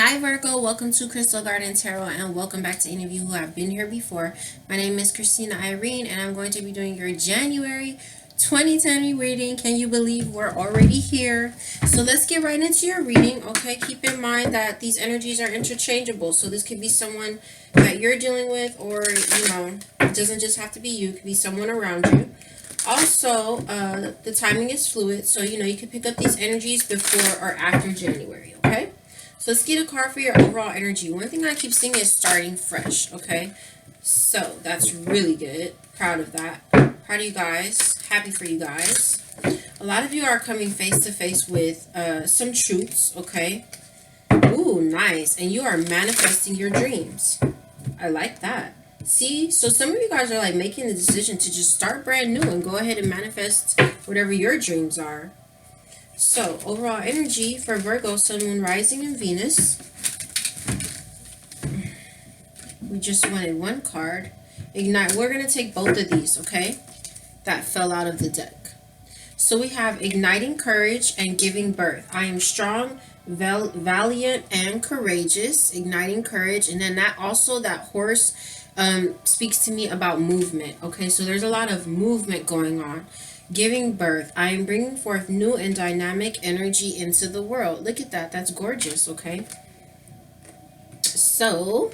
Hi Virgo, welcome to Crystal Garden Tarot and welcome back to any of you who have been here before. My name is Christina Irene and I'm going to be doing your January 2020 reading. Can you believe we're already here? So let's get right into your reading, okay? Keep in mind that these energies are interchangeable. So this could be someone that you're dealing with, or, it doesn't just have to be you. It could be someone around you. Also, the timing is fluid, so, you can pick up these energies before or after January, okay? So let's get a card for your overall energy. One thing I keep seeing is starting fresh, okay? So that's really good. Proud of that. Proud of you guys. Happy for you guys. A lot of you are coming face to face with some truths, okay? Ooh, nice. And you are manifesting your dreams. I like that. See? So some of you guys are like making the decision to just start brand new and go ahead and manifest whatever your dreams are. So, overall energy for Virgo, Sun, Moon, Rising, and Venus. We just wanted one card. Ignite. We're going to take both of these, okay? That fell out of the deck. So we have igniting courage and giving birth. I am strong, valiant, and courageous. Igniting courage. And then that horse speaks to me about movement, okay? So there's a lot of movement going on. Giving birth. I am bringing forth new and dynamic energy into the world. Look at that. That's gorgeous, okay? So,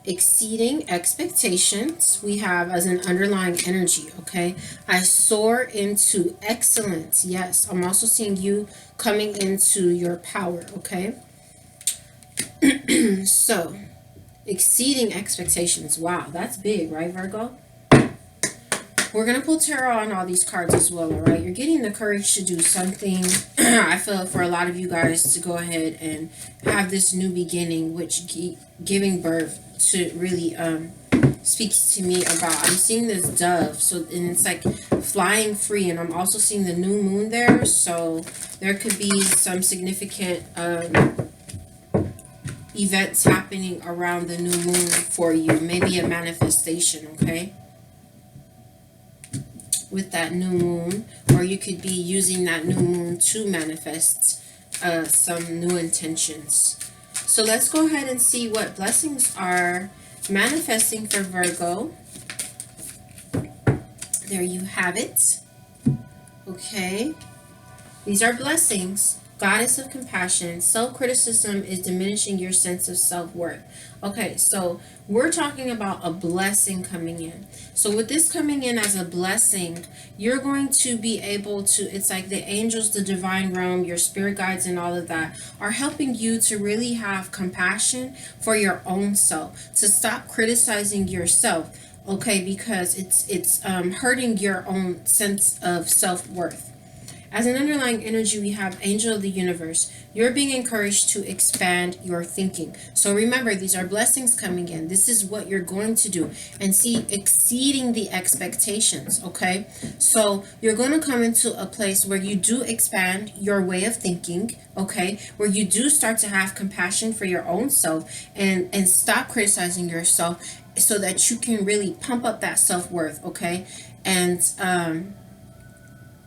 exceeding expectations, we have as an underlying energy, okay? I soar into excellence. Yes, I'm also seeing you coming into your power, okay? So, exceeding expectations. Wow, that's big, right, Virgo? We're going to pull tarot on all these cards as well, all right? You're getting the courage to do something. I feel for a lot of you guys to go ahead and have this new beginning, which giving birth to really speaks to me about. I'm seeing this dove, so and it's like flying free, and I'm also seeing the new moon there, so there could be some significant events happening around the new moon for you. Maybe a manifestation, okay? With that new moon, or you could be using that new moon to manifest some new intentions. So let's go ahead and see what blessings are manifesting for Virgo. There you have it. Okay, these are blessings. Goddess of compassion. Self-criticism is diminishing your sense of self-worth. Okay, so we're talking about a blessing coming in. So with this coming in as a blessing, you're going to be able to, it's like the angels, the divine realm, your spirit guides and all of that are helping you to really have compassion for your own self, to stop criticizing yourself, okay, because it's hurting your own sense of self-worth. As an underlying energy, we have Angel of the Universe. You're being encouraged to expand your thinking. So remember, these are blessings coming in. This is what you're going to do. And see, exceeding the expectations, okay? So you're going to come into a place where you do expand your way of thinking, okay? Where you do start to have compassion for your own self and stop criticizing yourself so that you can really pump up that self-worth, okay? And,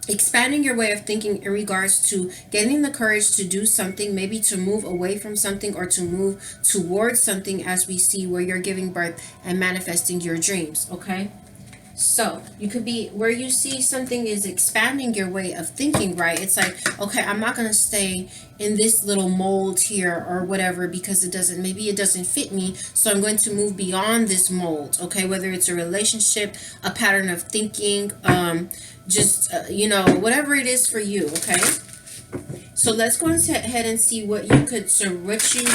expanding your way of thinking in regards to getting the courage to do something, maybe to move away from something or to move towards something, as we see where you're giving birth and manifesting your dreams, okay? So you could be where you see something is expanding your way of thinking, right? It's like, okay, I'm not going to stay in this little mold here or whatever because maybe it doesn't fit me. So I'm going to move beyond this mold, okay? Whether it's a relationship, a pattern of thinking, whatever it is for you, okay? So let's go ahead and see what you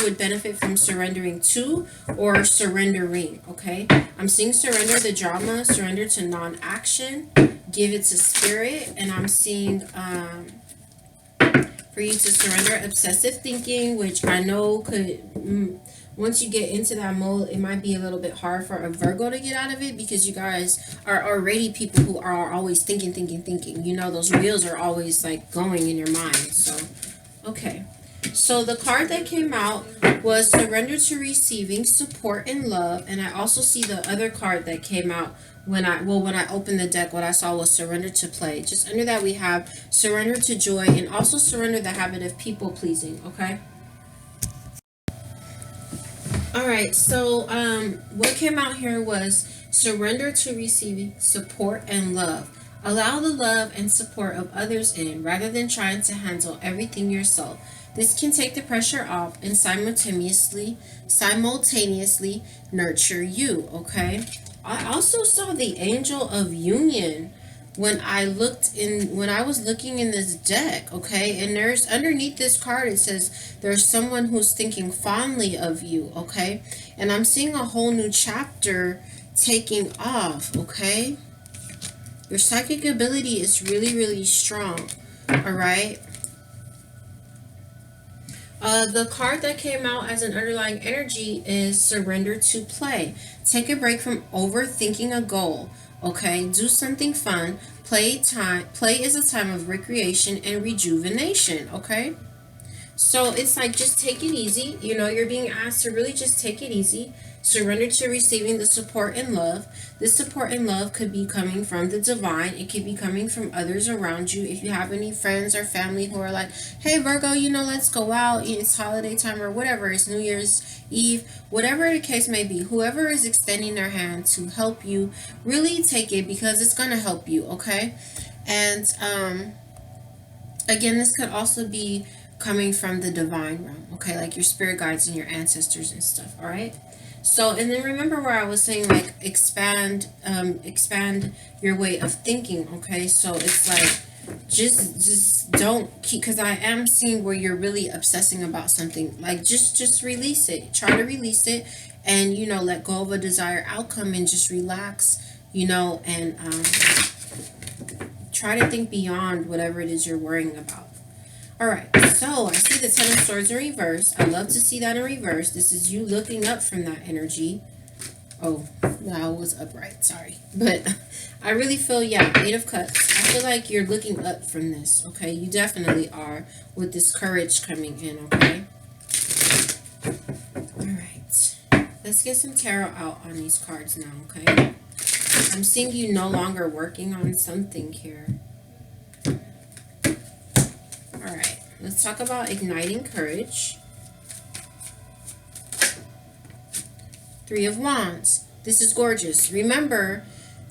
would benefit from surrendering to or surrendering, okay? I'm seeing surrender the drama, surrender to non-action, give it to spirit, and I'm seeing for you to surrender obsessive thinking, which I know could, once you get into that mode, it might be a little bit hard for a Virgo to get out of it because you guys are already people who are always thinking. Those wheels are always like going in your mind. So, okay. So the card that came out was surrender to receiving support and love. And I also see the other card that came out when I opened the deck. What I saw was surrender to play. Just under that we have surrender to joy and also surrender the habit of people pleasing, okay? All right, so what came out here was surrender to receiving support and love. Allow the love and support of others in rather than trying to handle everything yourself. This can take the pressure off and simultaneously nurture you, okay? I also saw the angel of union when I was looking in this deck, okay? And there's underneath this card, it says there's someone who's thinking fondly of you, okay? And I'm seeing a whole new chapter taking off, okay? Your psychic ability is really, really strong, all right? The card that came out as an underlying energy is surrender to play. Take a break from overthinking a goal. Okay, do something fun. Play is a time of recreation and rejuvenation. Okay, so it's like just take it easy. You know, you're being asked to really just take it easy. Surrender to receiving the support and love. This support and love could be coming from the divine. It could be coming from others around you. If you have any friends or family who are like, hey, Virgo, you know, let's go out. It's holiday time or whatever. It's New Year's Eve. Whatever the case may be, whoever is extending their hand to help you, really take it because it's going to help you, okay? And again, this could also be coming from the divine realm, okay? Like your spirit guides and your ancestors and stuff, all right? So, and then remember where I was saying like expand your way of thinking, okay? So it's like just don't keep, because I am seeing where you're really obsessing about something. Like just release it. Try to release it, and you know, let go of a desired outcome and just relax, you know, and try to think beyond whatever it is you're worrying about. All right, so I see the Ten of Swords in reverse. I love to see that in reverse. This is you looking up from that energy. Oh, no, I was upright. Sorry. But I really feel, yeah, Eight of Cups. I feel like you're looking up from this, okay? You definitely are with this courage coming in, okay? All right. Let's get some tarot out on these cards now, okay? I'm seeing you no longer working on something here. All right, let's talk about igniting courage. Three of Wands. This is gorgeous. Remember,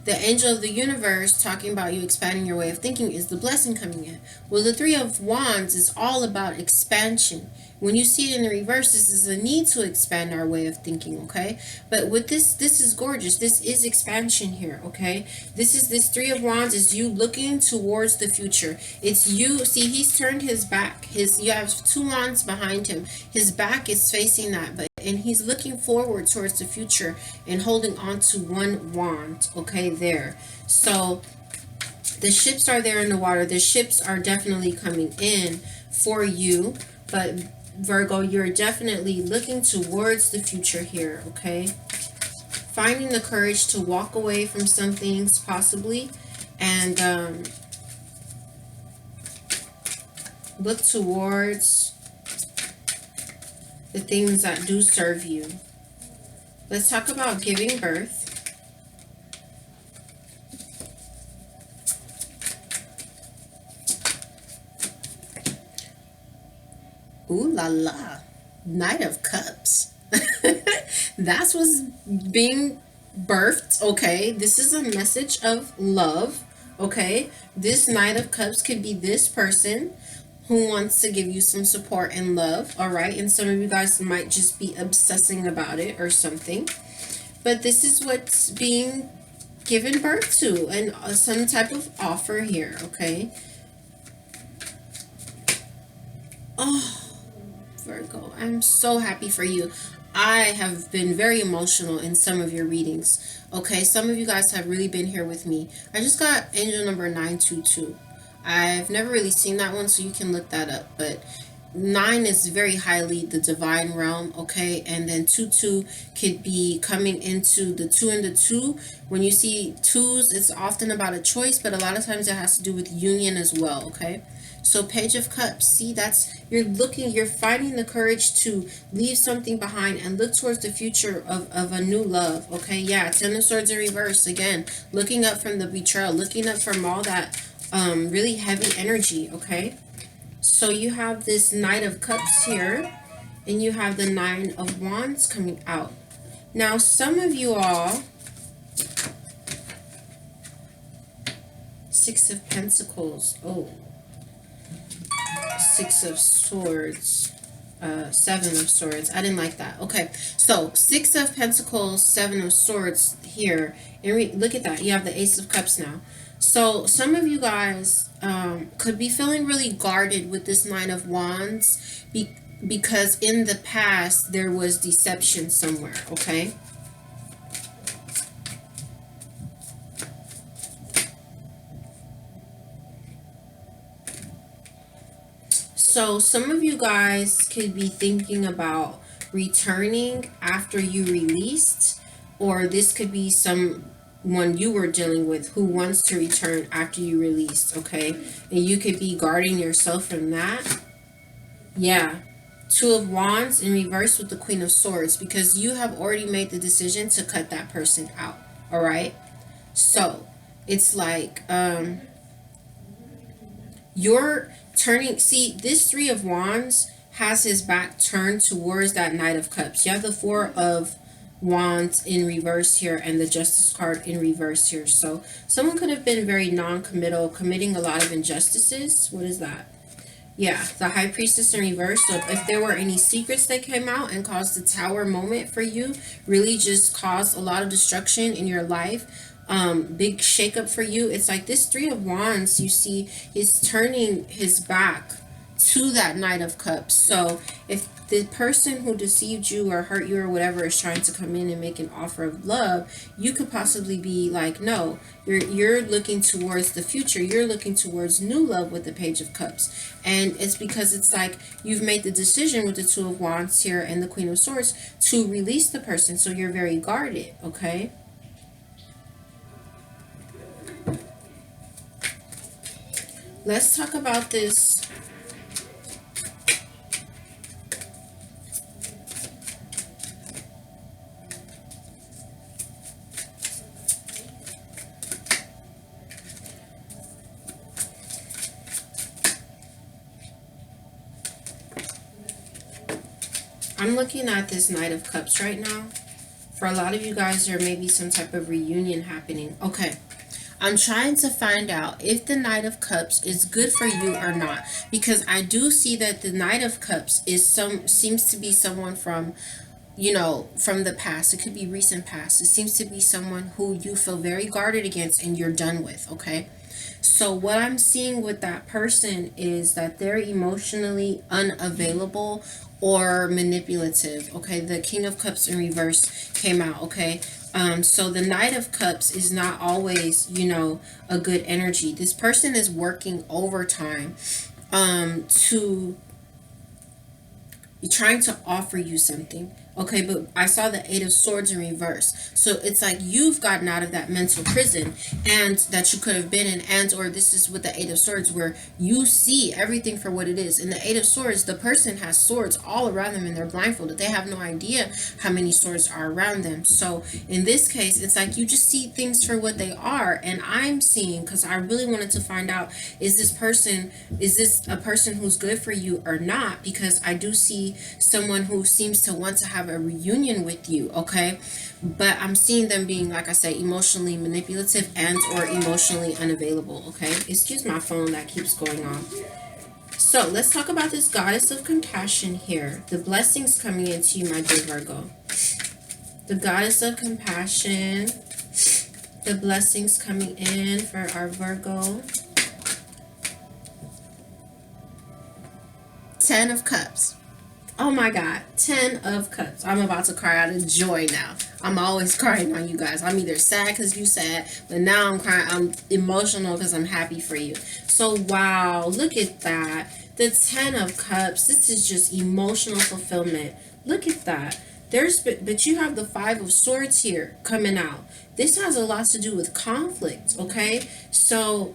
the angel of the universe talking about you expanding your way of thinking is the blessing coming in. Well, the Three of Wands is all about expansion. When you see it in the reverse, this is a need to expand our way of thinking, okay? But with this is gorgeous. This is expansion here, okay? This Three of Wands is you looking towards the future. It's you, see, he's turned his back. You have two wands behind him. His back is facing that, and he's looking forward towards the future and holding on to one wand, okay, there. So the ships are there in the water. The ships are definitely coming in for you, but Virgo, you're definitely looking towards the future here, okay? Finding the courage to walk away from some things, possibly, and look towards the things that do serve you. Let's talk about giving birth. Ooh la la. Knight of Cups. That's what's being birthed, okay? This is a message of love, okay? This Knight of Cups could be this person who wants to give you some support and love, all right? And some of you guys might just be obsessing about it or something. But this is what's being given birth to, and some type of offer here, okay? Oh, Virgo, I'm so happy for you. I have been very emotional in some of your readings. Okay, some of you guys have really been here with me. I just got angel number 922. I've never really seen that one, so you can look that up. But 9 is very highly the divine realm, okay? And then 22 could be coming into the 2 and the 2. When you see 2s, it's often about a choice, but a lot of times it has to do with union as well, okay? So Page of Cups, see, that's, you're finding the courage to leave something behind and look towards the future of a new love, okay? Yeah, Ten of Swords in reverse, again, looking up from the betrayal, looking up from all that really heavy energy, okay? So you have this Knight of Cups here, and you have the Nine of Wands coming out. Now, some of you all, Six of Pentacles, oh, Six of Swords, Seven of Swords. I didn't like that. Okay, so Six of Pentacles, Seven of Swords here, and look at that. You have the Ace of Cups now. So some of you guys could be feeling really guarded with this Nine of Wands because in the past there was deception somewhere. Okay. So some of you guys could be thinking about returning after you released, or this could be someone you were dealing with who wants to return after you released, okay? And you could be guarding yourself from that. Yeah. Two of Wands in reverse with the Queen of Swords, because you have already made the decision to cut that person out, all right? So it's like you're turning, see, this Three of Wands has his back turned towards that Knight of Cups. You have the Four of Wands in reverse here and the Justice card in reverse here. So someone could have been very non-committal, committing a lot of injustices. What is that? Yeah, the High Priestess in reverse. So if there were any secrets that came out and caused the Tower moment for you, really just caused a lot of destruction in your life, big shakeup for you. It's like this Three of Wands, you see, he's turning his back to that Knight of Cups. So if the person who deceived you or hurt you or whatever is trying to come in and make an offer of love, you could possibly be like, no, you're looking towards the future. You're looking towards new love with the Page of Cups. And it's because it's like you've made the decision with the Two of Wands here and the Queen of Swords to release the person. So you're very guarded, okay? Let's talk about this. I'm looking at this Knight of Cups right now. For a lot of you guys, there may be some type of reunion happening. Okay. I'm trying to find out if the Knight of Cups is good for you or not, because I do see that the Knight of Cups is seems to be someone from, you know, from the past. It could be recent past. It seems to be someone who you feel very guarded against and you're done with, okay? So what I'm seeing with that person is that they're emotionally unavailable or manipulative, okay? The King of Cups in reverse came out, okay? So the Knight of Cups is not always, you know, a good energy. This person is working overtime to trying to offer you something. Okay, but I saw the Eight of Swords in reverse. So it's like you've gotten out of that mental prison and that you could have been in, and or this is with the Eight of Swords where you see everything for what it is. In the Eight of Swords, the person has swords all around them and they're blindfolded. They have no idea how many swords are around them. So in this case, it's like you just see things for what they are. And I'm seeing, because I really wanted to find out, is this a person who's good for you or not? Because I do see someone who seems to want to have a reunion with you, okay? But I'm seeing them being, like I said, emotionally manipulative and or emotionally unavailable, okay? Excuse my phone that keeps going on. So let's talk about this Goddess of Compassion here. The blessings coming into you, my dear Virgo. The Goddess of Compassion. The blessings coming in for our Virgo. 10 of Cups. Oh my God, 10 of Cups. I'm about to cry out of joy now. I'm always crying on you guys. I'm either sad because you sad, but now I'm crying. I'm emotional because I'm happy for you. So wow, look at that. The 10 of Cups. This is just emotional fulfillment. Look at that. But you have the Five of Swords here coming out. This has a lot to do with conflict, okay? So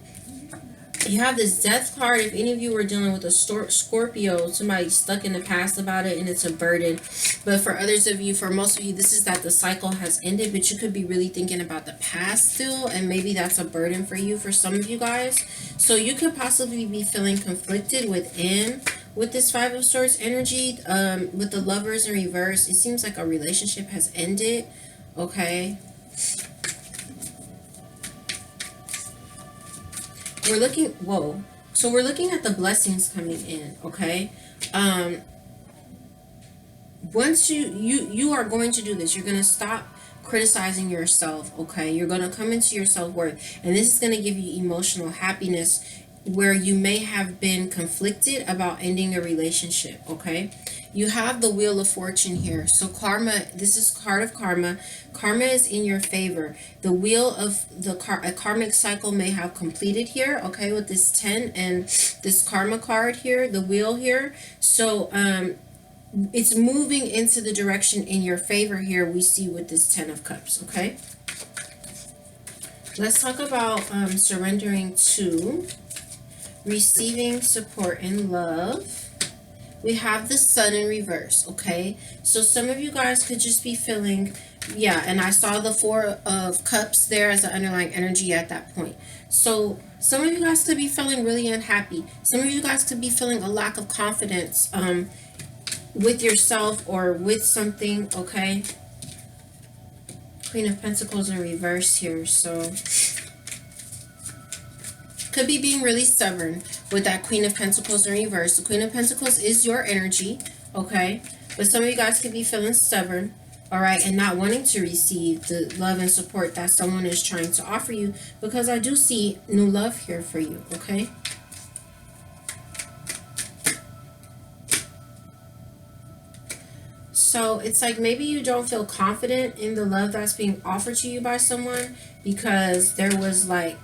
you have this Death card. If any of you were dealing with a Scorpio, somebody stuck in the past about it and it's a burden. But for others of you, for most of you, this is that the cycle has ended, but you could be really thinking about the past still, and maybe that's a burden for you for some of you guys. So you could possibly be feeling conflicted within, with this Five of Swords energy, with the Lovers in reverse, it seems like a relationship has ended. Okay. We're looking, whoa. So we're looking at the blessings coming in, okay? Once you are going to do this, you're going to stop criticizing yourself, okay? You're going to come into your self-worth, and this is going to give you emotional happiness where you may have been conflicted about ending a relationship, okay? You have the Wheel of Fortune here. So karma, this is card of karma. Karma is in your favor. The wheel of a karmic cycle may have completed here, okay, with this 10 and this karma card here, the wheel here. So it's moving into the direction in your favor here, we see with this 10 of Cups, okay? Let's talk about surrendering to receiving support and love. We have the Sun in reverse, okay? So some of you guys could just be feeling, yeah, and I saw the Four of Cups there as the underlying energy at that point. So some of you guys could be feeling really unhappy. Some of you guys could be feeling a lack of confidence with yourself or with something, okay? Queen of Pentacles in reverse here, so could be being really stubborn with that Queen of Pentacles in reverse. The Queen of Pentacles is your energy, okay? But some of you guys could be feeling stubborn, all right, and not wanting to receive the love and support that someone is trying to offer you, because I do see new love here for you, okay? So it's like maybe you don't feel confident in the love that's being offered to you by someone because there was like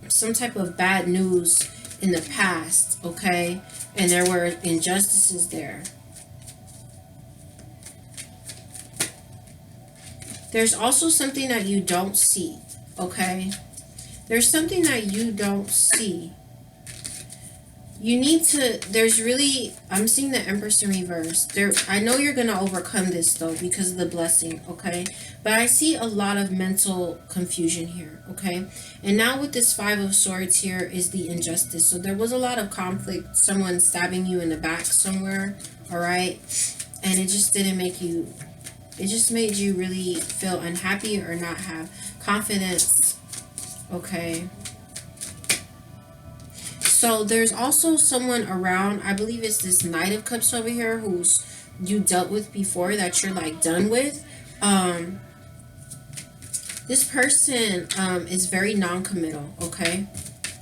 some type of bad news in the past, okay? And there were injustices there. There's also something that you don't see, okay? There's something that you don't see. You need to, there's really, I'm seeing the Empress in reverse. There, I know you're going to overcome this though because of the blessing, okay? But I see a lot of mental confusion here, okay? And now with this Five of Swords here is the injustice. So there was a lot of conflict, someone stabbing you in the back somewhere, all right? And it just didn't make you, it just made you really feel unhappy or not have confidence, okay? So there's also someone around, I believe it's this Knight of Cups over here who's you dealt with before that you're like done with. This person is very non-committal, okay?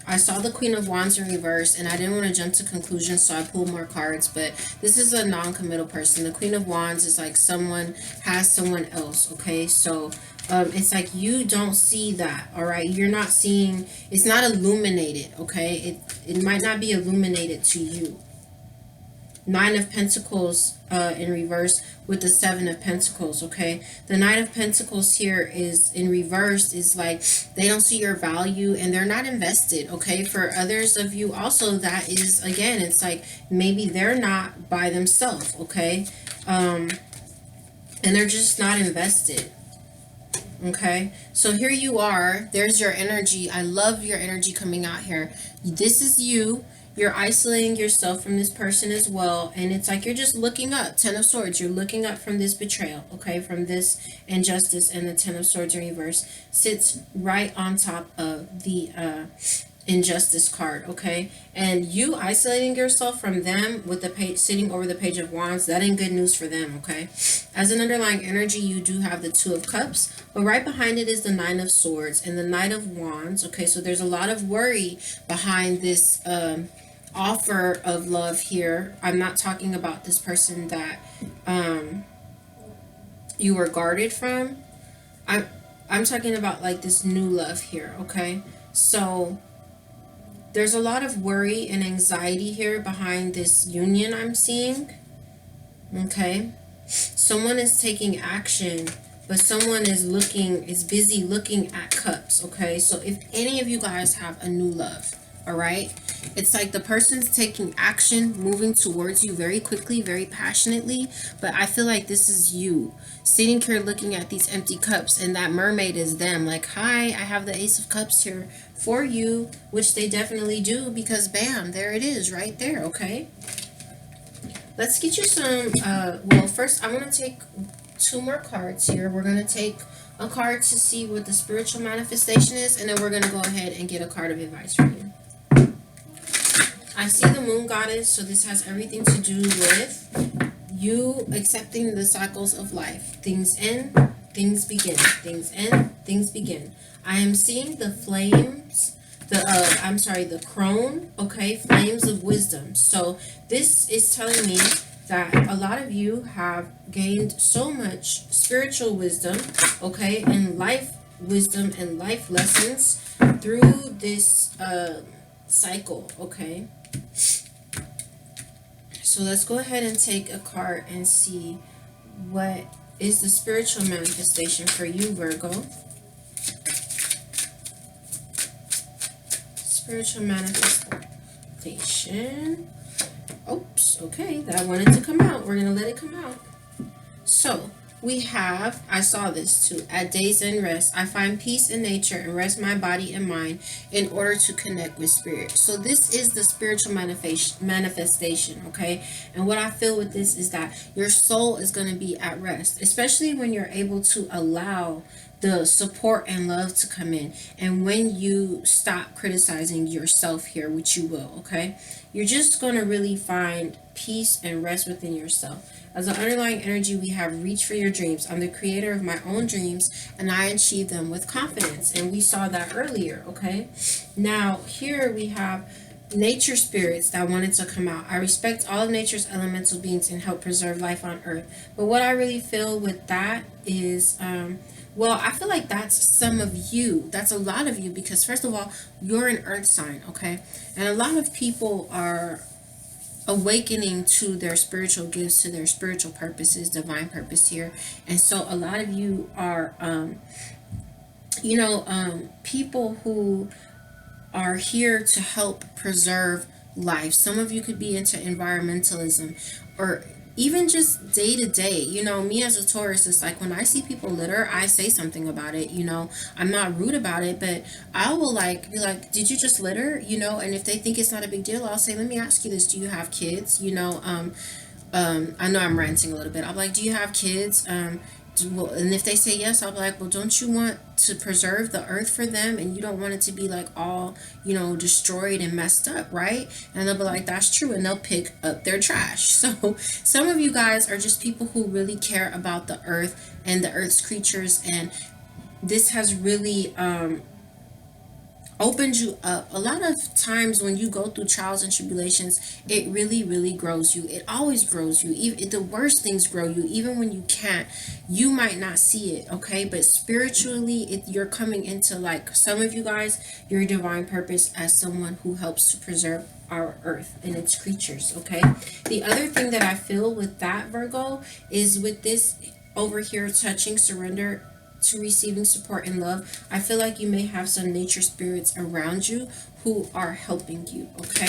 I saw the Queen of Wands in reverse and I didn't want to jump to conclusions, so I pulled more cards, but this is a non-committal person. The Queen of Wands is like someone has someone else, okay? So it's like you don't see that, all right? You're not seeing, it's not illuminated, okay? It might not be illuminated to you. Nine of Pentacles in reverse with the Seven of Pentacles, okay? The Nine of Pentacles here is in reverse is like they don't see your value and they're not invested, okay? For others of you also, that is, again, it's like maybe they're not by themselves, okay? And they're just not invested, okay? So here you are. There's your energy. I love your energy coming out here. This is you. You're isolating yourself from this person as well. And it's like you're just looking up. Ten of Swords. You're looking up from this betrayal. Okay. From this injustice. And the Ten of Swords in reverse sits right on top of the injustice card. Okay. And you isolating yourself from them with the page sitting over the Page of Wands. That ain't good news for them. Okay. As an underlying energy, you do have the Two of Cups. But right behind it is the Nine of Swords and the Knight of Wands. Okay. So there's a lot of worry behind this offer of love here. I'm not talking about this person that you were guarded from. I'm talking about like this new love here, okay? So there's a lot of worry and anxiety here behind this union I'm seeing, okay? Someone is taking action, but someone is busy looking at cups, okay? So if any of you guys have a new love, all right? It's like the person's taking action, moving towards you very quickly, very passionately. But I feel like this is you sitting here looking at these empty cups, and that mermaid is them. Like, hi, I have the Ace of Cups here for you, which they definitely do, because bam, there it is right there. Okay. Let's get you some, well, first I want to take two more cards here. We're going to take a card to see what the spiritual manifestation is, and then we're going to go ahead and get a card of advice for you. I see the moon goddess, so this has everything to do with you accepting the cycles of life. Things end, things begin. Things end, things begin. I am seeing the flames, the crone, okay, flames of wisdom. So this is telling me that a lot of you have gained so much spiritual wisdom, okay, and life wisdom and life lessons through this cycle, okay. So let's go ahead and take a card and see what is the spiritual manifestation for you, Virgo. Spiritual manifestation. Oops, okay, that wanted to come out. We're going to let it come out. So, we have, I saw this too, at day's end rest, I find peace in nature and rest my body and mind in order to connect with spirit. So this is the spiritual manifestation, okay? And what I feel with this is that your soul is going to be at rest, especially when you're able to allow the support and love to come in, and when you stop criticizing yourself here, which you will, okay? You're just going to really find peace and rest within yourself. As an underlying energy, we have reach for your dreams. I'm the creator of my own dreams, and I achieve them with confidence. And we saw that earlier, okay? Now, here we have nature spirits that wanted to come out. I respect all of nature's elemental beings and help preserve life on earth. But what I really feel with that is, well, I feel like that's some of you. That's a lot of you, because first of all, you're an earth sign, okay? And a lot of people are awakening to their spiritual gifts, to their spiritual purposes, divine purpose here. And so a lot of you are people who are here to help preserve life. Some of you could be into environmentalism, or even just day to day. You know, me as a Taurus, it's like when I see people litter, I say something about it. You know, I'm not rude about it, but I will be like, did you just litter? You know, and if they think it's not a big deal, I'll say, let me ask you this: do you have kids? You know, I know I'm ranting a little bit. I'm like, do you have kids? And if they say yes, I'll be like, well, don't you want to preserve the earth for them, and you don't want it to be like all, destroyed and messed up, right? And they'll be like, that's true, and they'll pick up their trash. So some of you guys are just people who really care about the earth and the earth's creatures, and this has really opened you up. A lot of times when you go through trials and tribulations, it really, really grows you. It always grows you. Even the worst things grow you. Even when you can't, you might not see it, okay? But spiritually, you're coming into, like, some of you guys, your divine purpose as someone who helps to preserve our earth and its creatures, okay? The other thing that I feel with that, Virgo, is with this over here, touching surrender to receiving support and love, I feel like you may have some nature spirits around you who are helping you, okay?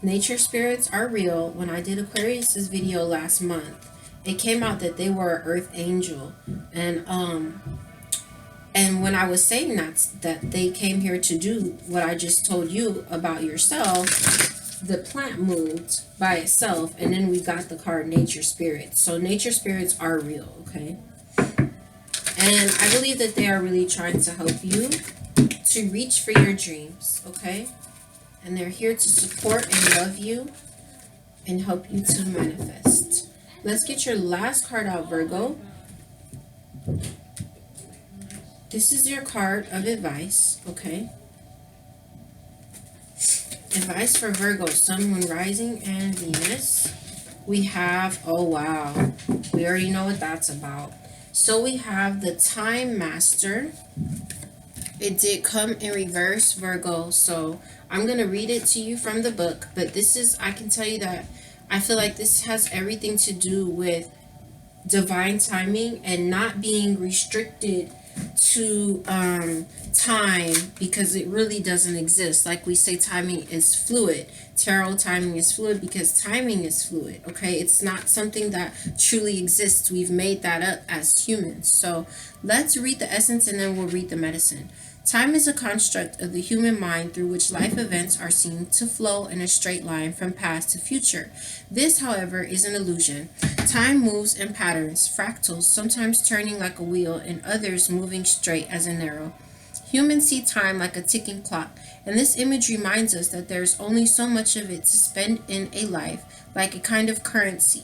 Nature spirits are real. When I did Aquarius's video last month, it came out that they were an earth angel, and when I was saying that they came here to do what I just told you about yourself, the plant moved by itself, and then we got the card nature spirits. So nature spirits are real, okay? And I believe that they are really trying to help you to reach for your dreams, okay? And they're here to support and love you and help you to manifest. Let's get your last card out, Virgo. This is your card of advice, okay? Advice for Virgo, Sun, Moon, Rising, and Venus. We have, oh wow, we already know what that's about. So we have the Time Master. It did come in reverse, Virgo, so I'm going to read it to you from the book. But this is, I can tell you that I feel like this has everything to do with divine timing and not being restricted to time, because it really doesn't exist. Like we say, timing is fluid. Tarot timing is fluid because timing is fluid. Okay, it's not something that truly exists. We've made that up as humans. So let's read the essence and then we'll read the medicine. Time is a construct of the human mind through which life events are seen to flow in a straight line from past to future. This, however, is an illusion. Time moves in patterns, fractals, sometimes turning like a wheel and others moving straight as an arrow. Humans see time like a ticking clock, and this image reminds us that there's only so much of it to spend in a life, like a kind of currency.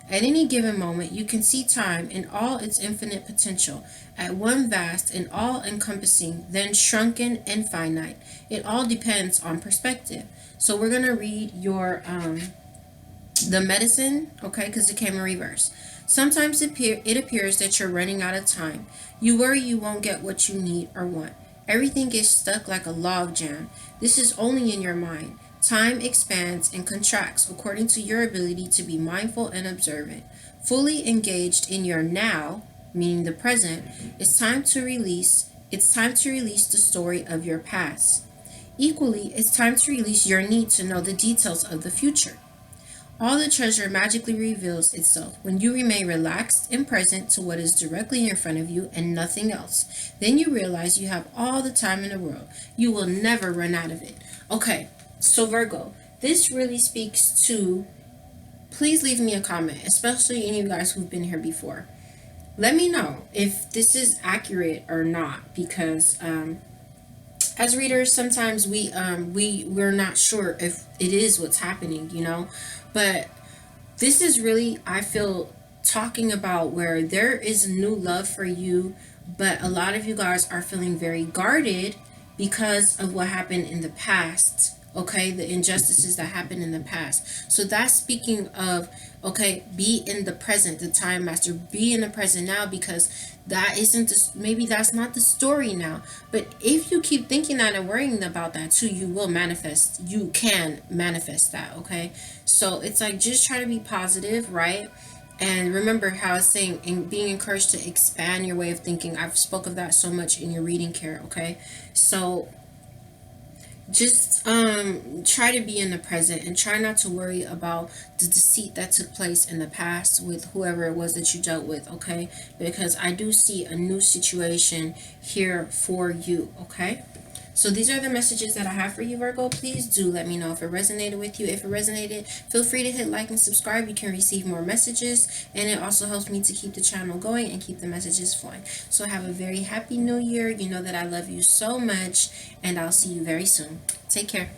At any given moment, you can see time in all its infinite potential, at one vast and all-encompassing, then shrunken and finite. It all depends on perspective. So we're gonna read your the medicine, okay, because it came in reverse. Sometimes it appears that you're running out of time. You worry you won't get what you need or want. Everything gets stuck like a log jam. This is only in your mind. Time expands and contracts according to your ability to be mindful and observant. Fully engaged in your now, meaning the present, it's time to release the story of your past. Equally, it's time to release your need to know the details of the future. All the treasure magically reveals itself when you remain relaxed and present to what is directly in front of you and nothing else. Then you realize you have all the time in the world. You will never run out of it. Okay, so Virgo, this really speaks to, please leave me a comment, especially any of you guys who've been here before. Let me know if this is accurate or not, because as readers, sometimes we're not sure if it is what's happening, but this is really, I feel, talking about where there is new love for you, but a lot of you guys are feeling very guarded because of what happened in the past. Okay, the injustices that happened in the past. So that's speaking of, okay, be in the present, the time master, be in the present now, because that isn't maybe that's not the story now. But if you keep thinking that and worrying about that too, you will manifest. You can manifest that. Okay, so it's like, just try to be positive, right? And remember how I was saying, and being encouraged to expand your way of thinking. I've spoke of that so much in your reading care. Okay, so just try to be in the present and try not to worry about the deceit that took place in the past with whoever it was that you dealt with. Okay, because I do see a new situation here for you. Okay, so these are the messages that I have for you, Virgo. Please do let me know if it resonated with you. If it resonated, feel free to hit like and subscribe. You can receive more messages, and it also helps me to keep the channel going and keep the messages flowing. So have a very happy new year. You know that I love you so much, and I'll see you very soon. Take care.